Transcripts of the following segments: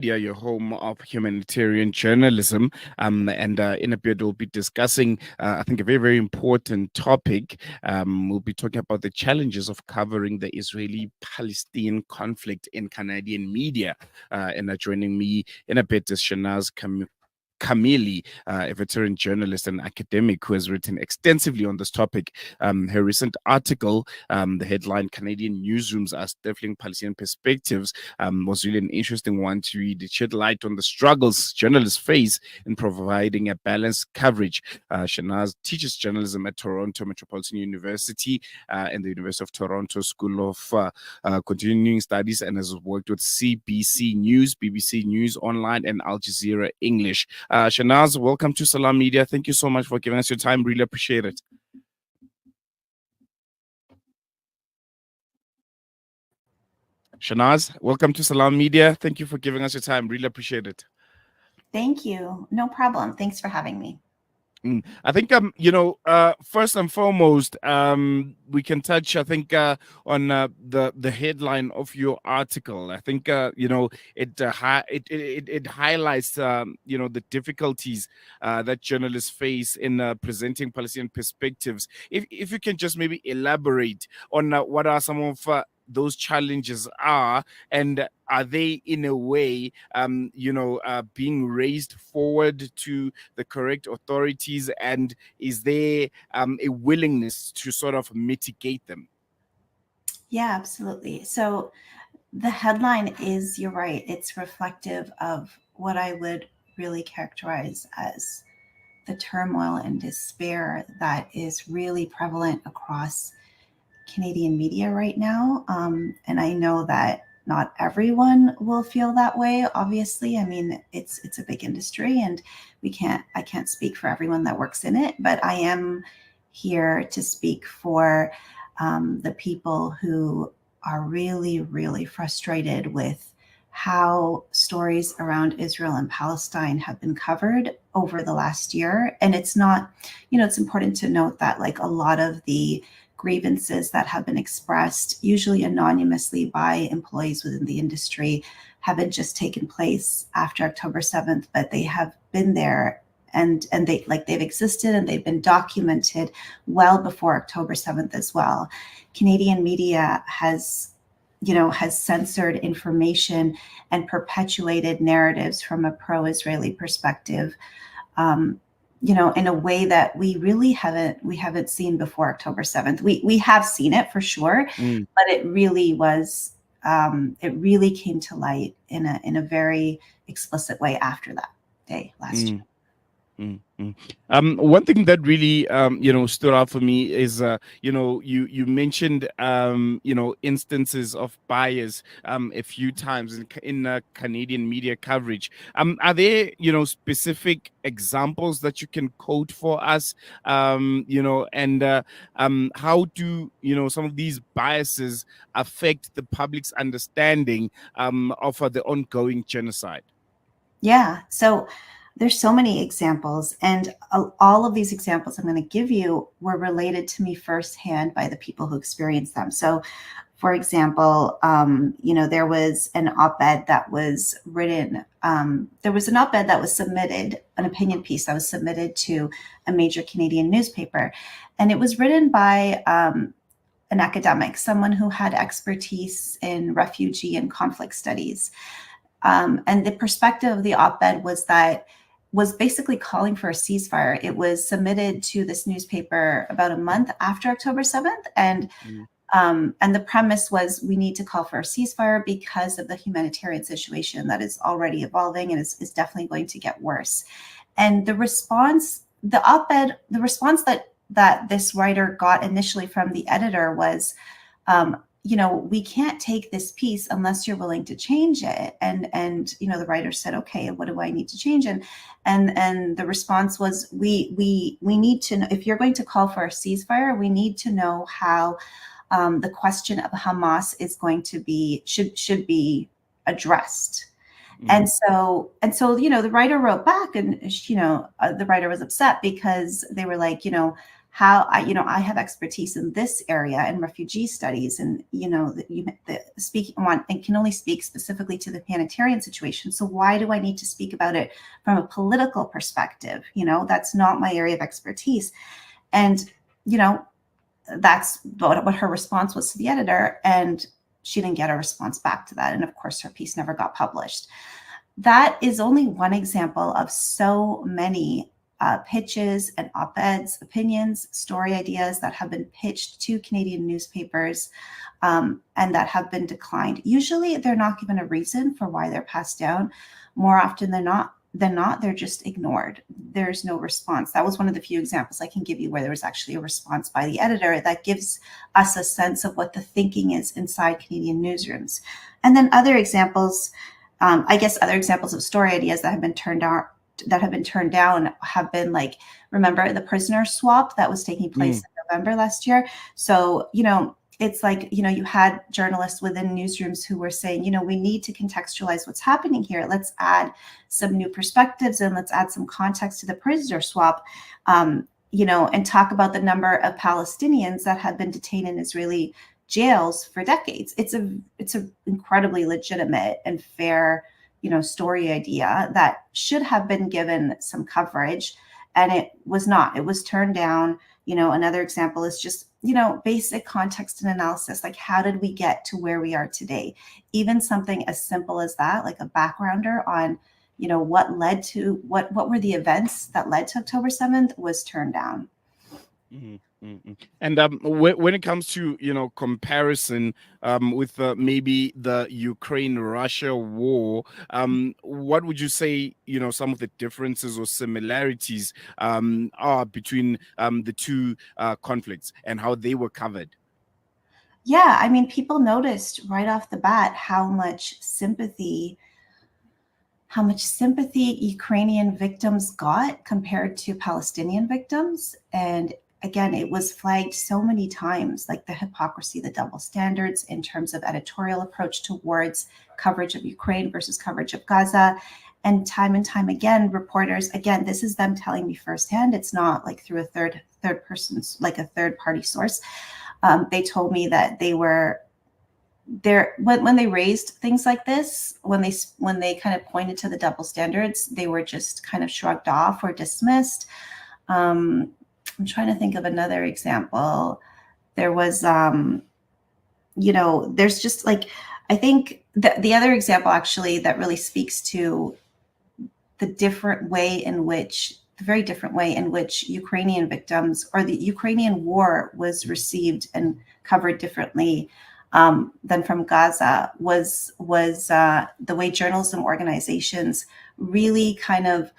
Media, your home of humanitarian journalism. And in a bit, we'll be discussing, I think, a very, very important topic. We'll be talking about the challenges of covering the Israeli Palestinian conflict in Canadian media. And joining me in a bit is Shenaz Kermalli, a veteran journalist and academic who has written extensively on this topic. Her recent article, the headline Canadian Newsrooms Are Stifling Palestinian Perspectives, was really an interesting one to read. It shed light on the struggles journalists face in providing a balanced coverage. Shenaz teaches journalism at Toronto Metropolitan University and the University of Toronto School of Continuing Studies, and has worked with CBC News, BBC News Online, and Al Jazeera English. Shenaz, welcome to Salam Media. Thank you so much for giving us your time. Really appreciate it. Shenaz, welcome to Salam Media. Thank you for giving us your time. Really appreciate it. Thank you. No problem. Thanks for having me. I think first and foremost, we can touch, I think, on the headline of your article. I think it highlights the difficulties that journalists face in presenting Palestinian perspectives. If you can just maybe elaborate on what are some of those challenges are, and are they in a way being raised forward to the correct authorities, and is there a willingness to sort of mitigate them? Yeah, absolutely. So the headline is, you're right, it's reflective of what I would really characterize as the turmoil and despair that is really prevalent across Canadian media right now. And I know that not everyone will feel that way, obviously. I mean, it's a big industry, and I can't speak for everyone that works in it, but I am here to speak for the people who are really, really frustrated with how stories around Israel and Palestine have been covered over the last year. And it's not, it's important to note that like a lot of the grievances that have been expressed, usually anonymously by employees within the industry, haven't just taken place after October 7th, but they have been there and they've existed and they've been documented well before October 7th as well. Canadian media has censored information and perpetuated narratives from a pro-Israeli perspective, in a way that we really haven't seen before October 7th. We have seen it for sure, but it really was, it really came to light in a very explicit way after that day last year. One thing that really stood out for me is you mentioned instances of bias a few times in Canadian media coverage. Are there specific examples that you can quote for us? And how do some of these biases affect the public's understanding of the ongoing genocide? Yeah, so there's so many examples, and all of these examples I'm going to give you were related to me firsthand by the people who experienced them. So, for example, there was an op-ed that was written. There was an op-ed that was submitted, an opinion piece that was submitted to a major Canadian newspaper, and it was written by an academic, someone who had expertise in refugee and conflict studies. And the perspective of the op-ed was basically calling for a ceasefire. It was submitted to this newspaper about a month after October 7th. And the premise was, we need to call for a ceasefire because of the humanitarian situation that is already evolving and is definitely going to get worse. And the response that this writer got initially from the editor was, we can't take this piece unless you're willing to change it. And the writer said, okay, what do I need to change? And the response was, we need to know, if you're going to call for a ceasefire, we need to know how the question of Hamas is going to be, should be addressed. And so, the writer wrote back, and, the writer was upset because they were like, how I have expertise in this area in refugee studies, and the speaking one and can only speak specifically to the humanitarian situation. So why do I need to speak about it from a political perspective? That's not my area of expertise. And that's what her response was to the editor, and she didn't get a response back to that. And of course, her piece never got published. That is only one example of so many pitches and op-eds, opinions, story ideas that have been pitched to Canadian newspapers and that have been declined. Usually they're not given a reason for why they're passed down. More often than not, they're just ignored. There's no response. That was one of the few examples I can give you where there was actually a response by the editor that gives us a sense of what the thinking is inside Canadian newsrooms. And then other examples, other examples of story ideas that have been turned down have been like, remember the prisoner swap that was taking place in November last year? So, it's like, you had journalists within newsrooms who were saying, we need to contextualize what's happening here. Let's add some new perspectives and let's add some context to the prisoner swap, and talk about the number of Palestinians that have been detained in Israeli jails for decades. It's a incredibly legitimate and fair, story idea that should have been given some coverage, and it was not. It was turned down. Another example is just, basic context and analysis. Like, how did we get to where we are today? Even something as simple as that, like a backgrounder on, what were the events that led to October 7th, was turned down. And when it comes to comparison with maybe the Ukraine-Russia war, what would you say some of the differences or similarities are between the two conflicts and how they were covered? Yeah, I mean, people noticed right off the bat how much sympathy Ukrainian victims got compared to Palestinian victims. And again, it was flagged so many times, like the hypocrisy, the double standards in terms of editorial approach towards coverage of Ukraine versus coverage of Gaza. And time again, reporters, again, this is them telling me firsthand. It's not like through a third person's, like a third party source. They told me that they were there when they raised things like this, when they kind of pointed to the double standards, they were just kind of shrugged off or dismissed. I'm trying to think of another example. There was, there's just like, I think the other example actually that really speaks to the very different way in which Ukrainian victims or the Ukrainian war was received and covered differently than from Gaza was the way journalism organizations really kind of,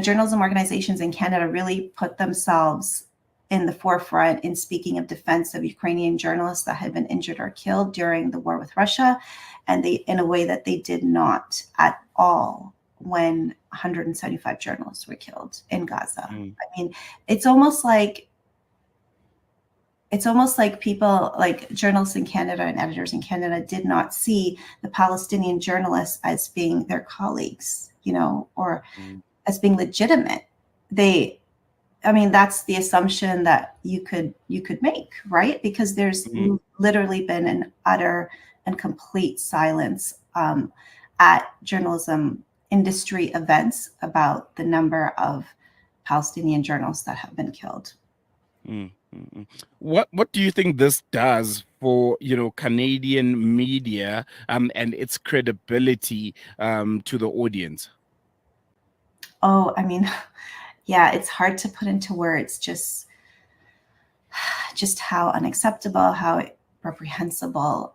journalism organizations in Canada really put themselves in the forefront in speaking of defense of Ukrainian journalists that had been injured or killed during the war with Russia, and they, in a way that they did not at all when 175 journalists were killed in Gaza. I mean, it's almost like people, like journalists in Canada and editors in Canada, did not see the Palestinian journalists as being their colleagues, or as being legitimate. That's the assumption that you could make, right? Because there's literally been an utter and complete silence at journalism industry events about the number of Palestinian journalists that have been killed. What do you think this does for Canadian media and its credibility to the audience? Oh, I mean, yeah, it's hard to put into words just how unacceptable, how reprehensible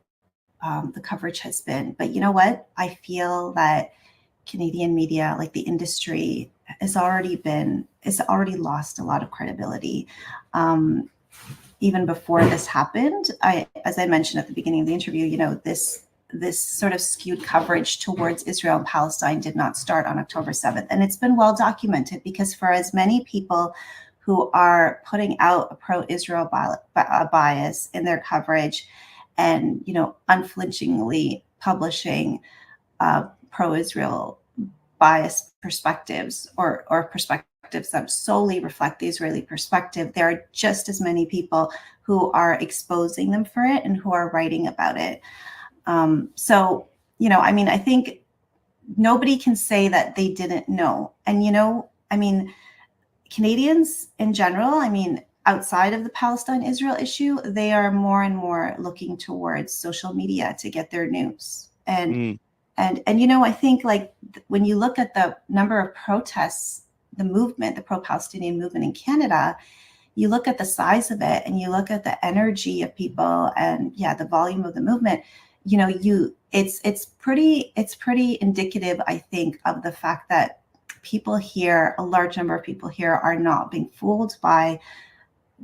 the coverage has been. But you know what? I feel that Canadian media, like the industry, has already lost a lot of credibility. Even before this happened, as I mentioned at the beginning of the interview, this sort of skewed coverage towards Israel and Palestine did not start on October 7th. And it's been well documented, because for as many people who are putting out a pro-Israel bias in their coverage and, unflinchingly publishing pro-Israel bias perspectives or perspectives perspectives that solely reflect the Israeli perspective, there are just as many people who are exposing them for it and who are writing about it. So, I think nobody can say that they didn't know. And, Canadians in general, outside of the Palestine-Israel issue, they are more and more looking towards social media to get their news. And I think like when you look at the number of protests, the movement, the pro-Palestinian movement in Canada, you look at the size of it and you look at the energy of people and the volume of the movement, it's pretty indicative, I think, of the fact that people here, a large number of people here, are not being fooled by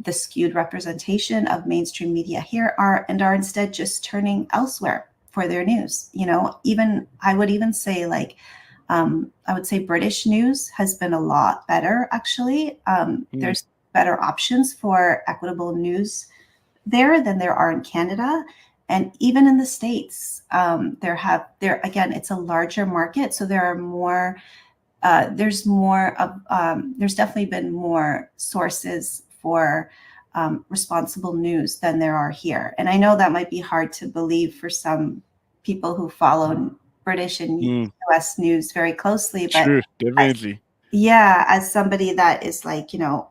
the skewed representation of mainstream media here, are instead just turning elsewhere for their news. I would even say I would say British news has been a lot better, actually. There's better options for equitable news there than there are in Canada. And even in the States, again, it's a larger market. So there are more, there's definitely been more sources for responsible news than there are here. And I know that might be hard to believe for some people who follow British and US news very closely, but sure, definitely. As somebody that is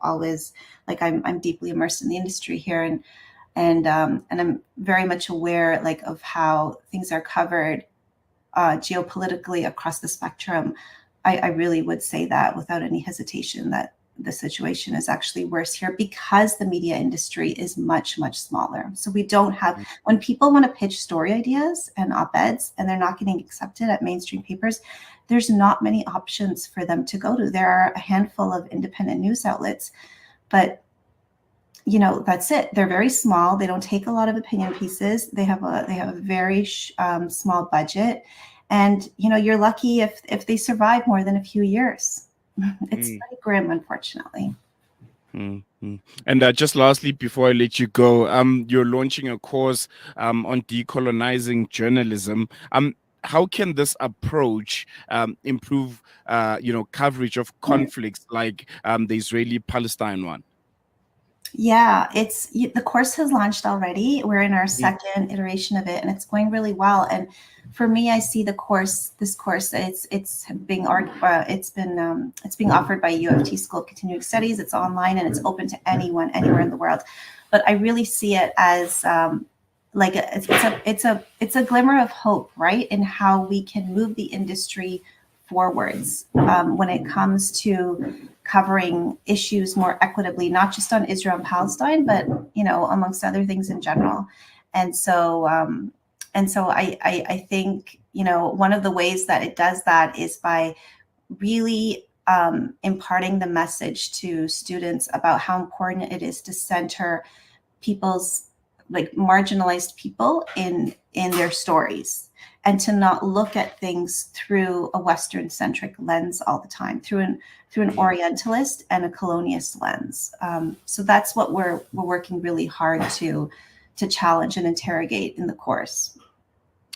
always I'm deeply immersed in the industry here, and I'm very much aware of how things are covered geopolitically across the spectrum. I really would say that without any hesitation that the situation is actually worse here because the media industry is much, much smaller. So we don't have, when people want to pitch story ideas and op-eds and they're not getting accepted at mainstream papers, there's not many options for them to go to. There are a handful of independent news outlets, but that's it. They're very small. They don't take a lot of opinion pieces. They have a very small budget, and you're lucky if they survive more than a few years. It's pretty grim, unfortunately. And just lastly, before I let you go, you're launching a course on decolonizing journalism. How can this approach improve, coverage of conflicts like the Israeli-Palestine one? Yeah, the course has launched already. We're in our second iteration of it, and it's going really well. And for me, I see this course, it's being offered by U of T School of Continuing Studies. It's online and it's open to anyone, anywhere in the world. But I really see it as it's a glimmer of hope, right, in how we can move the industry forwards when it comes to covering issues more equitably, not just on Israel and Palestine, but amongst other things in general. And so I think one of the ways that it does that is by really imparting the message to students about how important it is to center people's marginalized people in their stories, and to not look at things through a Western-centric lens all the time, through an Orientalist and a colonialist lens. So that's what we're working really hard to challenge and interrogate in the course.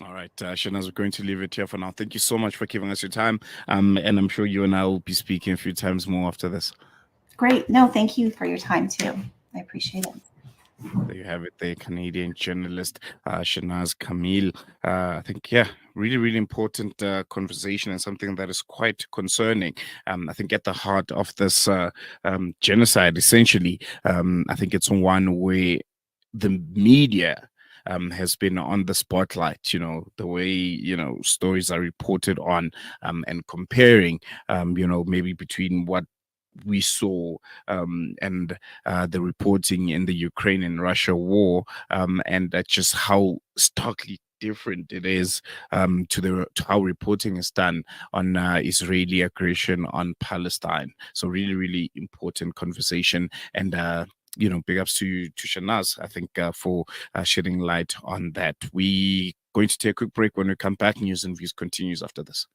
All right, Shenaz, we're going to leave it here for now. Thank you so much for giving us your time. And I'm sure you and I will be speaking a few times more after this. Great. No, thank you for your time too. I appreciate it. There you have it, the Canadian journalist, Shenaz Kermalli. I think, really, really important conversation, and something that is quite concerning. I think at the heart of this genocide, essentially, I think it's one where the media has been on the spotlight, the way, stories are reported on, and comparing, maybe between what we saw and the reporting in the Ukraine and Russia war, and just how starkly different it is to how reporting is done on Israeli aggression on Palestine. So really, really important conversation, and big ups to Shenaz, I think, for shedding light on that. We going to take a quick break. When we come back, News and Views continues after this.